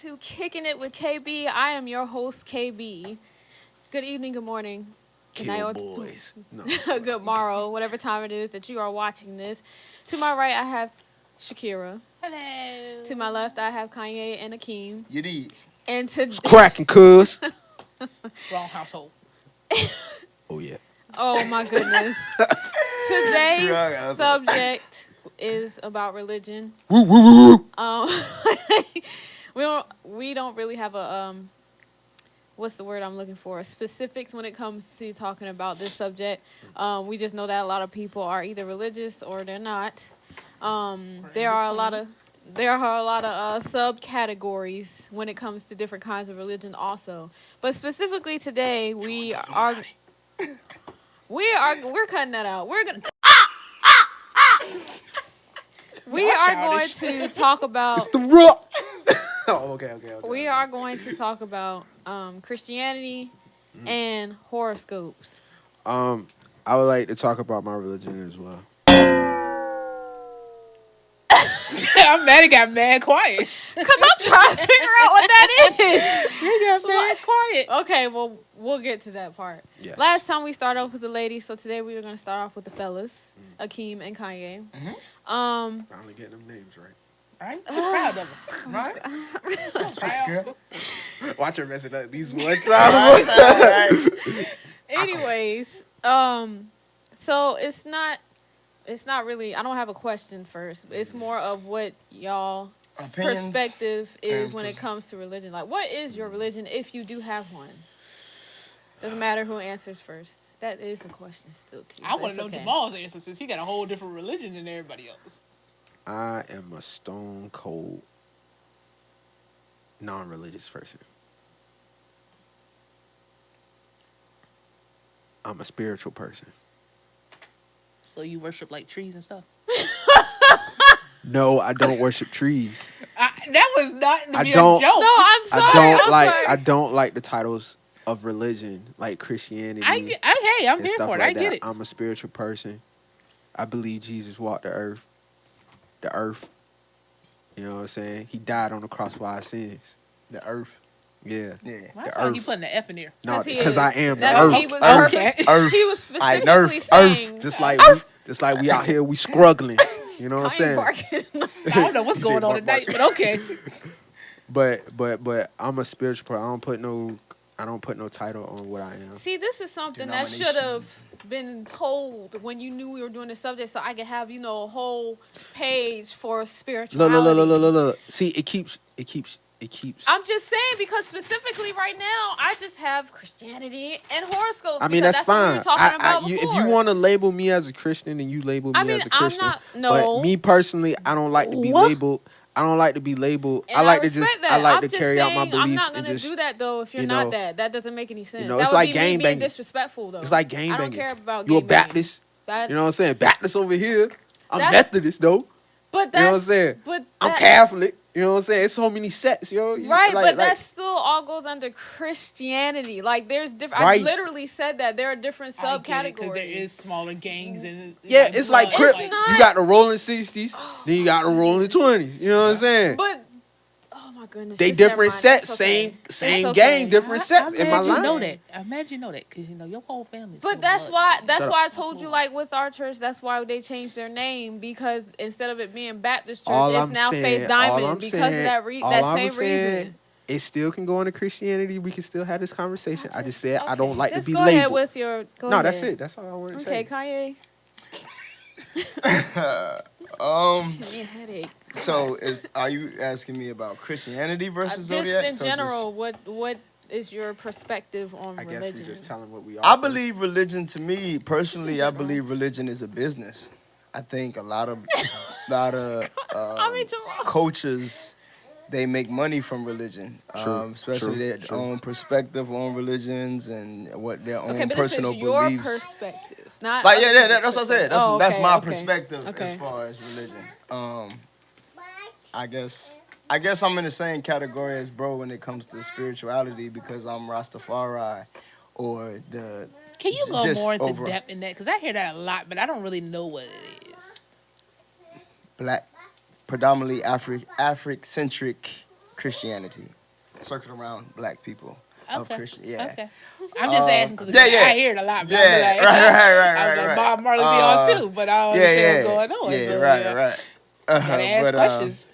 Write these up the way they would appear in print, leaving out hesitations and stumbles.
to Kicking It with KB. I am your host, KB. Good evening, good morning, good night, or boys. No. good morrow, whatever time it is that you are watching this. To my right, I have Shakyra. Hello. To my left, I have Kyneye and Akeem. You did. And today, Cracking, cuz. Wrong household. Oh, yeah. oh my goodness, today's Right, subject is about religion. Woo, woo, woo, woo. We don't really have a what's the word I'm looking for? Specifics when it comes to talking about this subject. We just know that a lot of people are either religious or they're not. There are a lot of subcategories when it comes to different kinds of religion also. But specifically today we're cutting that out. We are going to talk about It's the rock. Oh, okay. we are going to talk about Christianity and horoscopes. I would like to talk about my religion as well. I'm mad. It got mad quiet. Cause I'm trying to figure out what that is. You got mad quiet. Okay, well we'll get to that part. Yes. Last time we started off with the ladies, so today we are going to start off with the fellas, Akeem and Kyneye. Finally getting them names right. Right? I'm proud of him. Right? So proud. Watch her mess it up these one time. Anyways, so it's not really. I don't have a question first. It's more of what y'all Opinions perspective is and when it comes to religion. Like, what is your religion if you do have one? Doesn't matter who answers first. That is the question still too. I want to know Jamal's answer since he got a whole different religion than everybody else. I am a stone cold non-religious person. I'm a spiritual person. So you worship like trees and stuff? No, I don't worship trees. That was not to I be don't- a joke. No, I'm sorry. I don't like the titles of religion, like Christianity. I'm and here stuff for it. like I get that. it. I'm a spiritual person. I believe Jesus walked the earth. You know what I'm saying? He died on the cross for our sins. The earth. Yeah. Yeah. Why the is like you earth. putting the F in there? No, he because is. I am the That's earth. he was Earth. purpose. Earth. He was specifically Earth. saying Just like we out here, we struggling. You know what I'm saying? barking. I don't know what's going on tonight, but okay. But I'm a spiritual person. I don't put no title on what I am. See, this is something that Denomination. should have been told when you knew we were doing the subject, so I could have a whole page for spirituality. Look. See, it keeps. I'm just saying because specifically right now, I just have Christianity and horoscopes. I mean, because that's what we fine. were talking about If before. you want to label me as a Christian, then you label me I mean, as a Christian. I'm not. No. But me personally, I don't like to be What? labeled. I don't like to be labeled. And I like to respect just. that. I like I'm to just carry out my saying, beliefs I'm not and gonna just. do that though. If you're you not know, that, that doesn't make any sense. know, that it's would like be me gang being banging. disrespectful though. It's like gang I don't banging. care about. You a gang banging. Baptist? That- You know what I'm saying? Baptist over here. I'm That's- Methodist though. But You know what I'm that's saying? but I'm that- Catholic. You know what I'm saying? It's so many sects, yo. Right, but that still all goes under Christianity. Like there's different. Right. I literally said that there are different subcategories. Because there is smaller gangs and Yeah, it's like It's Crips. not- You got the rolling 60s, then you got the rolling 20s. You know what I'm saying? But oh my goodness, They just never different mind. sets, That's okay. same It's gang, okay. different sets. I'm Am I glad you lying? know that. I'm glad you know that because your whole family. But that's why Shut I told you like with our church, that's why they changed their name because instead of it being Baptist Church, All it's I'm now saying- Faith all Diamond I'm because saying- of that all that I'm same saying, reason. It still can go into Christianity. We can still have this conversation. I just said I okay. don't like Just to be go ahead labeled. with your. Go No, ahead. that's it. That's all I want to Okay, say. Kanye. Give me a headache. So are you asking me about Christianity versus Zodiac? Just in So general, what is your perspective on I religion? guess we just tell them what we are. I believe religion. To me personally, I general. believe religion is a business. I think a lot of I mean, Jerome. coaches, they make money from religion, True, especially true, their true. own perspective on religions and what their own Okay, but personal this is your beliefs. perspective, not Like other yeah, people's that's what I said. That's perspective. that's Oh, my okay. perspective Okay. as far as religion. I guess I'm in the same category as bro when it comes to spirituality because I'm Rastafari or the Can you go just more into over- depth in that? Because I hear that a lot, but I don't really know what it is. black, predominantly Afrocentric Christianity, circled around black people of Okay. Christian. Yeah. Okay. I'm just asking because yeah, yeah. I hear it a lot. But Yeah, I'm like, I was like, right. Bob Marley be on too, but I don't understand what's going on. Yeah, So, right. Gotta ask questions.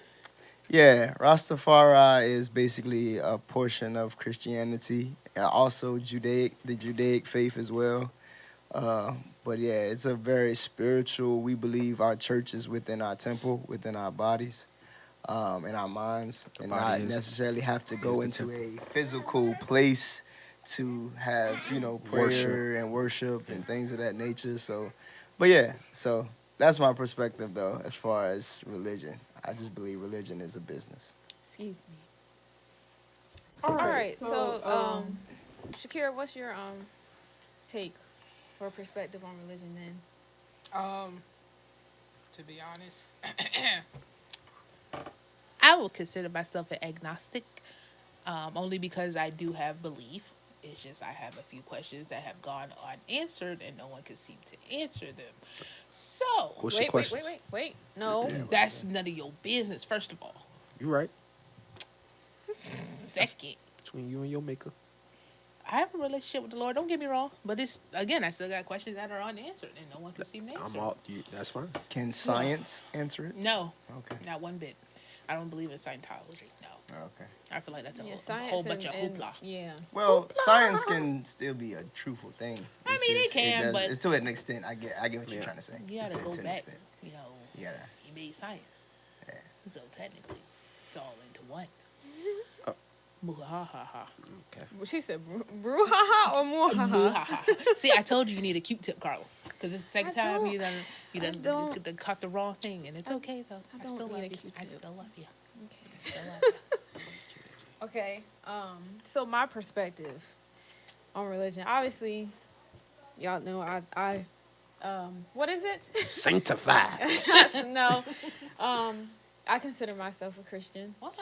Yeah, Rastafari is basically a portion of Christianity, and also the Judaic faith as well. But yeah, it's a very spiritual. We believe our church is within our temple, within our bodies, in our minds, and not necessarily have to go into a physical place to have prayer and worship and things of that nature. So, but yeah, so that's my perspective though, as far as religion. I just believe religion is a business. Excuse me. All right. So, Shakyra, what's your take or perspective on religion then? To be honest, I would consider myself an agnostic, only because I do have belief. It's just I have a few questions that have gone unanswered, and no one can seem to answer them. So, What's your question? Wait. No. that's none of your business, first of all. You right. Second, Between you and your maker. I have a relationship with the Lord. Don't get me wrong, but it's again, I still got questions that are unanswered, and no one can seem to answer. That's fine. Can science answer it? No, Okay. not one bit. I don't believe in Scientology. No, Okay. I feel like that's a Science whole bunch of hoopla. Yeah. Well, science can still be a truthful thing. I mean, it can, but it's to an extent. I get what you're trying to say. You gotta go To an back. extent. You know, Yeah. he made science, so technically, it's all into one. Muhahaha. Okay. She said brouhaha or muhaha. Muhahaha. See, I told you you need a Q-tip, Carla, because it's the second I time don't. you done caught the wrong thing, and it's okay though. I I don't still need love a you. Q-tip. I still love you. Okay. I still love you. Okay. So my perspective on religion, obviously, y'all know I what is it? Sanctified. No. I consider myself a Christian. What?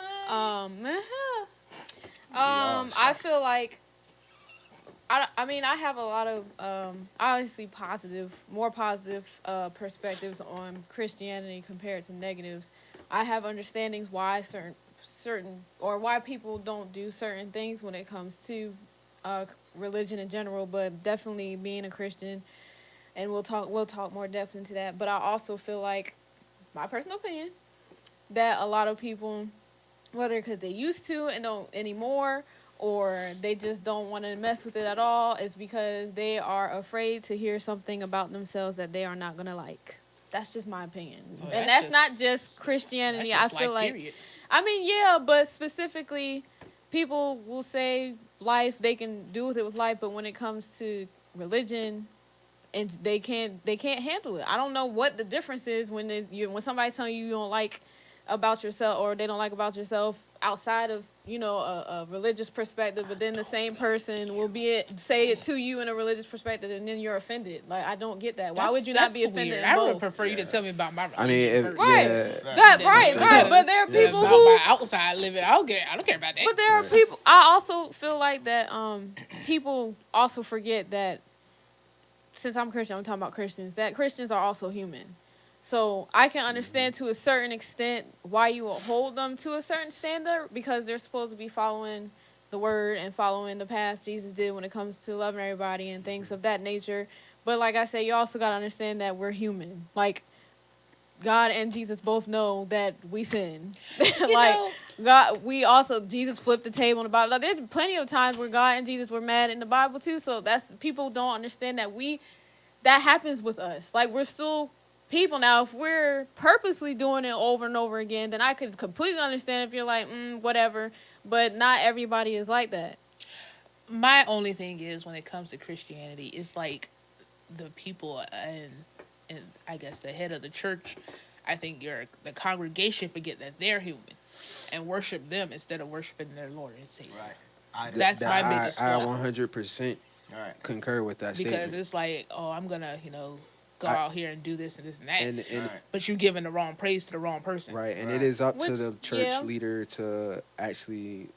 I feel like I mean I have a lot of obviously more positive perspectives on Christianity compared to negatives. I have understandings why certain or why people don't do certain things when it comes to religion in general, but definitely being a Christian, and we'll talk more depth into that. But I also feel like, my personal opinion, that a lot of people, whether because they used to and don't anymore, or they just don't want to mess with it at all, is because they are afraid to hear something about themselves that they are not going to like. That's just my opinion. Oh, and that's not just Christianity. That's just I feel like, period. I mean, yeah, but specifically, people will say life, they can do with it with life, but when it comes to religion, and they can't handle it. I don't know what the difference is when when somebody's telling you don't like about yourself, or they don't like about yourself outside of a religious perspective, but then the same person will say it to you in a religious perspective, and then you're offended. Like, I don't get that. Why would you not be offended? Weird. In I would both? prefer you to tell me about my religion. I mean, first. Right. But there are people about who my outside living. I don't care about that. But there are people. I also feel like that people also forget that, since I'm Christian, I'm talking about Christians, that Christians are also human. So I can understand to a certain extent why you will hold them to a certain standard, because they're supposed to be following the word and following the path Jesus did when it comes to loving everybody and things of that nature. But like I said, you also got to understand that we're human. Like, God and Jesus both know that we sin. Jesus flipped the table in the Bible. Like, there's plenty of times where God and Jesus were mad in the Bible too. So people don't understand that happens with us. Like, we're still people. Now, if we're purposely doing it over and over again, then I could completely understand if you're like, whatever. But not everybody is like that. My only thing is, when it comes to Christianity, it's like the people and I guess the head of the church, I think the congregation forget that they're human and worship them instead of worshiping their Lord and Savior. Right. That's my biggest I flaw. 100% concur with that because statement. it's like, oh, I'm gonna go out here and do this and this and that, And but you're giving the wrong praise to the wrong person. right, and it is up to the church leader to actually,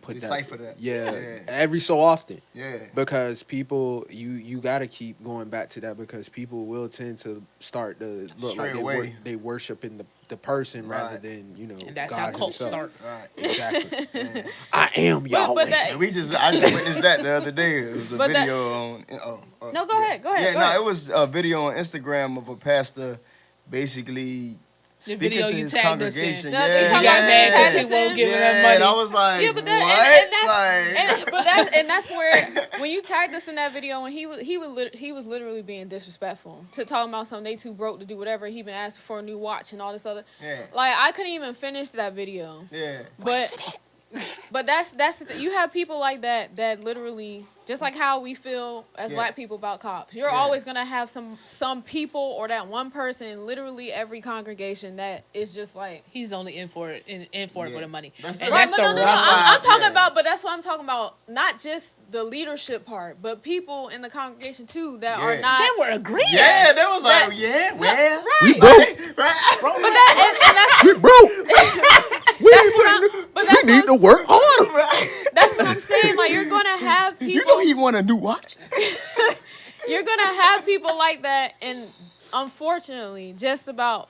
put decipher that. Yeah, every so often. Yeah. Because people, you got to keep going back to that, because people will tend to start to look Stray like away. they worship in the the person rather Right. than And that's how God cults himself. start. Right. Exactly. Yeah. I am Yahweh. but that- And I just witnessed that the other day. It was a But that- video on. No, go ahead. Go ahead. Yeah, go no, ahead. it was a video on Instagram of a pastor basically speaking video to you his tagged us in. congregation. No, you Yeah, He talking got about mad because tagged he us won't in? give him that yeah, money. and I was like, Yeah, but that what? and that's where when you tagged us in that video when he was literally being disrespectful to talking about something they too broke to do whatever he been asking for a new watch and all this other. Yeah. Like I couldn't even finish that video. Yeah. But that's the you have people like that literally just like how we feel as Yeah. black people about cops. You're Yeah. always gonna have some people or that one person in literally every congregation that is just like He's only in for it for Yeah. the money. That's And it. right. that's But the no, That's why I'm talking yeah. about. But that's what I'm talking about. Not just the leadership part, but people in the congregation too that are Yeah. not. They were agreeing. Yeah, that was like, yeah, well, Right. We broke. right. But that and that's We broke. that's what I'm. But that's We need to what work harder. that's what I'm saying. Like you're gonna have people. You know he want a new watch. You're gonna have people like that, and unfortunately, just about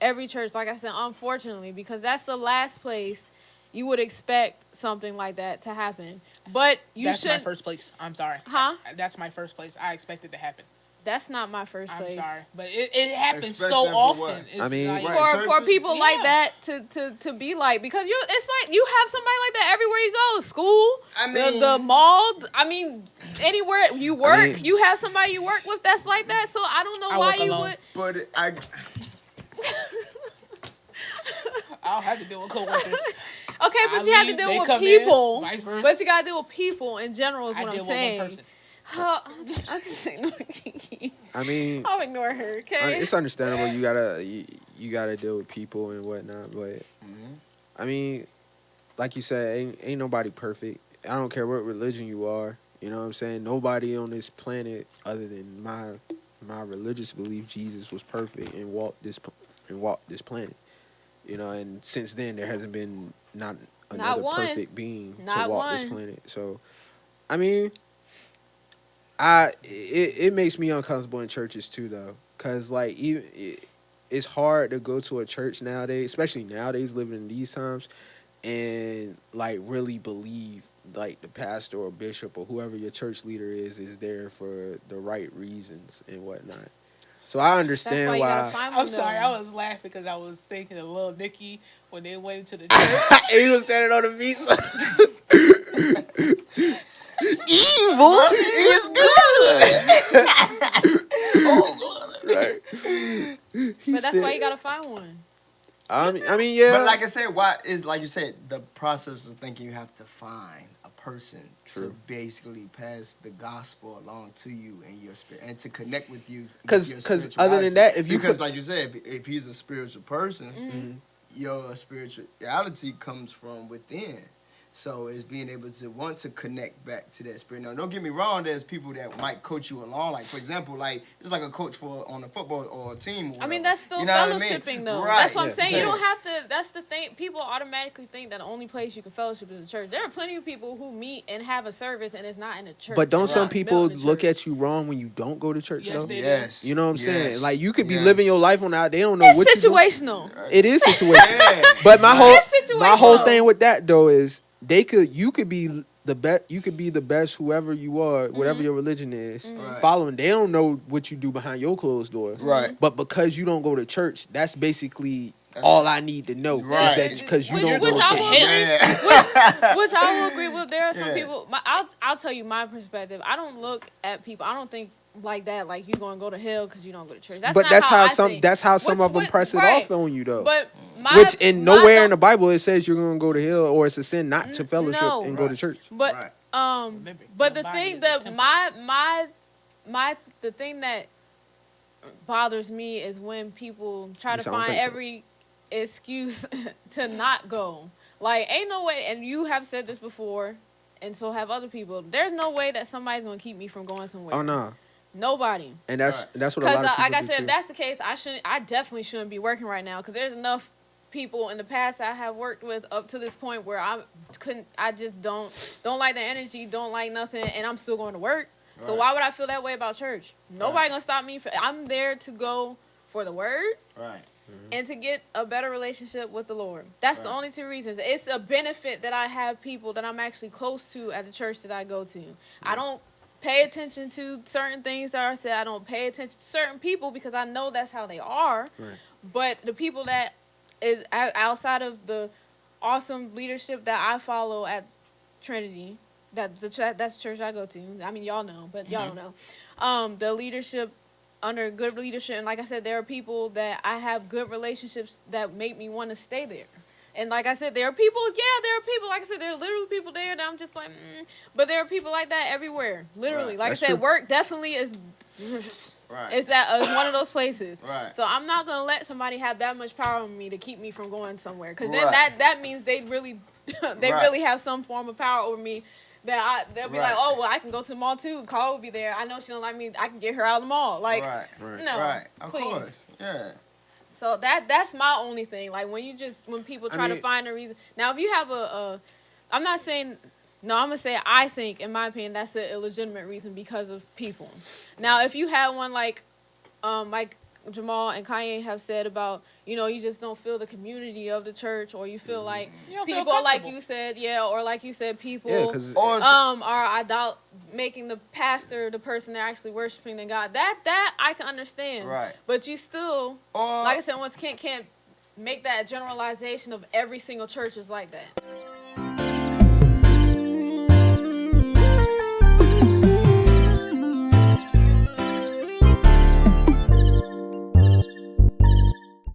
every church, like I said, unfortunately, because that's the last place you would expect something like that to happen. But you That's my shouldn't. first place. I'm sorry. Huh? That's my first place. I expect it to happen. That's not my first I'm place. sorry, but it happens Expect so that for often. what? It's I mean, like, Right. For people like Yeah. that to be like, because it's like you have somebody like that everywhere you go, school, I mean- the mall. I mean, anywhere you work, mean- you have somebody you work with that's like that. So I don't know I why work you alone. would. But I I'll have to deal with coworkers. Okay, but I you have to leave, deal they with come in, people. vice versa. But you gotta deal with people in general. Is I what I'm deal saying. with one person. I'm just ignoring Kiki. I mean, I'll ignore her. Okay. it's understandable. You gotta deal with people and whatnot. But I mean, like you said, ain't nobody perfect. I don't care what religion you are. You know what I'm saying? Nobody on this planet other than my religious belief, Jesus was perfect and walked this planet. You know, and since then there hasn't been not another one. perfect being Not to walk this one. planet. So, I mean, it makes me uncomfortable in churches too, though, cause like it's hard to go to a church nowadays, especially nowadays living in these times, and like really believe like the pastor or bishop or whoever your church leader is there for the right reasons and whatnot. So I That's understand why you why. gotta find one. I'm sorry, though. I was laughing because I was thinking of Lil Nicky when they went into the church. He was standing on the beach. Evil is good. Right. But that's why you gotta find one. I mean, yeah. But like I said, why is like you said, the process of thinking you have to find a person True. to basically pass the gospel along to you and your spirit and to connect with you. with 'Cause your other than spirituality. that, if you because put- like you said, if he's a spiritual person, your spirituality comes from within. So it's being able to want to connect back to that spirit. Now, don't get me wrong. There's people that might coach you along. Like for example, like it's like a coach on a football or a team. Or I mean, whatever. that's still You know what I mean? fellowshipping, though. Right. That's what I'm Yeah. saying. Yeah. You don't have to. That's the thing. People automatically think that the only place you can fellowship is the church. There are plenty of people who meet and have a service and it's not in a church. But don't It's some not people built in a look church. at you wrong when you don't go to church Yes, though? they do. Yes. You know what I'm saying? Yes. Like you could be Yes. living your life on that. They don't know It's what you do. situational. It is situational. Yeah. But my whole It's my whole situational. thing with that though is you could be the best. You could be the best, whoever you are, whatever your religion is. Right. Following, they don't know what you do behind your closed doors. Right. But because you don't go to church, that's basically all I need to know. Right. Is that because you Which- don't which go to I church. will agree. Yeah. Which I will agree with. There are some Yeah. people. I'll tell you my perspective. I don't look at people. I don't think like that. Like you gonna go to hell because you don't go to church. That's But not that's how how I some think. that's how some Which- of them which- press it right. off on you though. But my, Which in my nowhere don't- in the Bible it says you're gonna go to hell or it's a sin not to fellowship no. and go to church. But Right. Remember, but your the body thing is a that temple. the thing that bothers me is when people try Yes, to I don't find think so. every excuse to not go. Like ain't no way, and you have said this before, and so have other people. There's no way that somebody's gonna keep me from going somewhere. Oh no. Nobody. And that's Right. that's what a Because lot of people like I do said, too. if that's the case, I definitely shouldn't be working right now. Because there's enough people in the past that I have worked with up to this point where I just don't like the energy, don't like nothing, and I'm still going to work. So Right. why would I feel that way about church? Nobody gonna stop me. I'm there to go for the word, Right. and to get a better relationship with the Lord. That's the only two reasons. It's a benefit that I have people that I'm actually close to at the church that I go to. I don't pay attention to certain things that are said. I don't pay attention to certain people because I know that's how they are. Right. But the people that is outside of the awesome leadership that I follow at Trinity, that's the church I go to. I mean, y'all know, but y'all don't know. The leadership, under good leadership, and like I said, there are people that I have good relationships that make me want to stay there. And like I said, there are people, like I said, there are literally people there that I'm just like, but there are people like that everywhere, literally. Right. Like That's I said, true. work definitely is Right. is one of those places. Right. So I'm not gonna let somebody have that much power on me to keep me from going somewhere, because then Right. that means they really really have some form of power over me. They'll be like, oh well, I can go to the mall too. Carl will be there. I know she don't like me. I can get her out of the mall. Like, right. no, Right. Of please. course. Yeah. So that's my only thing. Like when people try to find a reason. Now if you have I'm not saying. No, I'm gonna say I think, in my opinion, that's an illegitimate reason because of people. Now, if you had one like Jamal and Kanye have said about, you just don't feel the community of the church, or you feel like You don't feel people, like comfortable. you said, or like you said, people Yeah, because are making the pastor the person they're actually worshiping than God. That I can understand. Right. But you still, Or like I said, once can't make that generalization of every single church is like that.